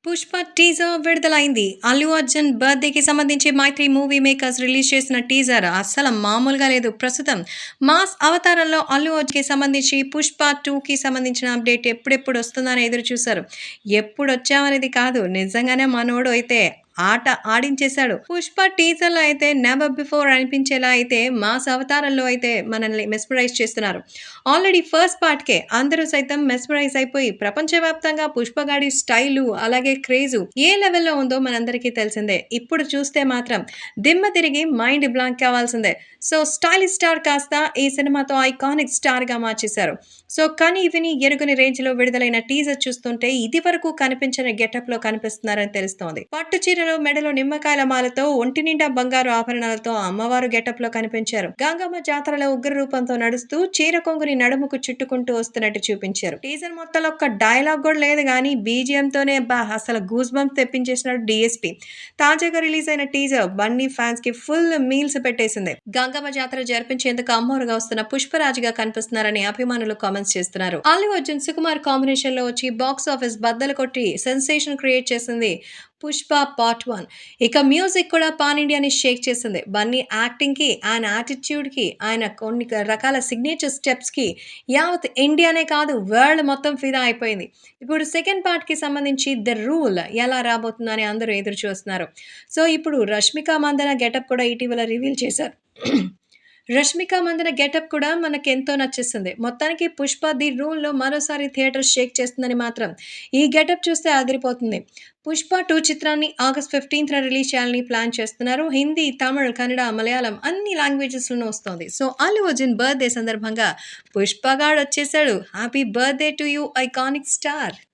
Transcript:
Pushpa teaser విడుదలైంది. అల్లు అర్జున్ బర్త్‌డేకి సంబంధించి 'మైత్రి మూవీ మేకర్స్' రిలీజ్ చేసిన టీజర్ అస్సలు మామూలుగా లేదు. ప్రస్తుతం మాస్ అవతారంలో అల్లు అర్జున్‌కి సంబంధించి 'పుష్ప 2'కి సంబంధించిన అప్డేట్ ఎప్పుడెప్పుడు వస్తుందా అని ఎదురు చూసారు. ఎప్పుడొచ్చామనేది కాదు, నిజంగానే మనోడు అయితే ఆట ఆడించేశాడు. 'పుష్ప' టీజర్‌లో అయితే నెవర్ బిఫోర్ అనిపించేలా అయితే మాస్ అవతారంలో అయితే మనల్ని మెస్మరైజ్ చేస్తున్నారు. ఆల్రెడీ ఫస్ట్ పార్ట్‌కే అందరూ సైతం మెస్మరైజ్ అయిపోయి ప్రపంచవ్యాప్తంగా 'పుష్ప' గాడి స్టైలు అలాగే క్రేజు ఏ లెవెల్‌లో ఉందో మనందరికీ తెలిసిందే. ఇప్పుడు చూస్తే మాత్రం దిమ్మ తిరిగి మైండ్ బ్లాంక్ కావాల్సిందే. సో స్టైలిష్ స్టార్ కాస్త ఈ సినిమాతో ఐకానిక్ స్టార్‌గా మార్చేశారు. సో కని విని ఎరుగని రేంజ్‌లో విడుదలైన టీజర్ చూస్తుంటే ఇదివరకు కనిపించని గెటప్‌లో కనిపిస్తున్నారని తెలుస్తోంది. పట్టు చీరలో మెడలో నిమ్మకాయల మాలతో ఒంటి నిండా బంగారు ఆభరణాలతో అమ్మవారు గెటప్‌లో కనిపించారు. గంగమ్మ జాతరలో ఉగ్ర రూపంతో నడుస్తూ చీర కొంగుని నడుముకు చుట్టుకుంటూ వస్తున్నట్టు చూపించారు. టీజర్ మొత్తంలో ఒక్క డైలాగ్ కూడా లేదు గానీ బీజీఎంతోనే అసలు గూస్ బంప్స్ తెప్పించేసినాడు డీఎస్పీ. తాజాగా రిలీజ్ అయిన టీజర్ బన్నీ ఫ్యాన్స్ కి ఫుల్ మీల్స్ పెట్టేసింది. గంగమ్మ జాతర జరిపించేందుకు అమ్మోరుగా వస్తున్న పుష్పరాజుగా కనిపిస్తున్నారని అభిమానులు కామెంట్స్ చేస్తున్నారు. అల్లు అర్జున్ సుకుమార్ కాంబినేషన్ లో వచ్చి బాక్స్ ఆఫీస్ బద్దలు కొట్టి సెన్సేషన్ క్రియేట్ చేసింది 'పుష్ప పార్ట్ 1'. ఇక మ్యూజిక్ కూడా పాన్ ఇండియాని షేక్ చేసింది. బన్నీ యాక్టింగ్ కి, ఆయన యాటిట్యూడ్ కి, ఆయన కొన్ని రకాల సిగ్నేచర్ స్టెప్స్ కి యావత్ ఇండియానే కాదు వరల్డ్ మొత్తం ఫిదా అయిపోయింది. ఇప్పుడు సెకండ్ పార్ట్ కి సంబంధించి 'ద రూల్' ఎలా రాబోతుందని అందరూ ఎదురు చూస్తున్నారు. సో ఇప్పుడు రష్మిక మందన గెటప్ కూడా ఇటీవల రివీల్ చేశారు. రష్మిక మందన గెటప్ కూడా మనకెంతో నచ్చేసింది. మొత్తానికి 'పుష్ప ది రూల్‌లో' మరోసారి థియేటర్ షేక్ చేస్తుందని మాత్రం ఈ గెటప్ చూస్తే అదిరిపోతుంది. 'పుష్ప 2' చిత్రాన్ని ఆగస్ట్ 15న రిలీజ్ చేయాలని ప్లాన్ చేస్తున్నారు. హిందీ, తమిళ్, కన్నడ, మలయాళం అన్ని లాంగ్వేజెస్‌లోనూ వస్తోంది. సో అల్లు అర్జున్ బర్త్‌డే సందర్భంగా 'పుష్ప' గాడొచ్చేసాడు. Happy birthday to you iconic star.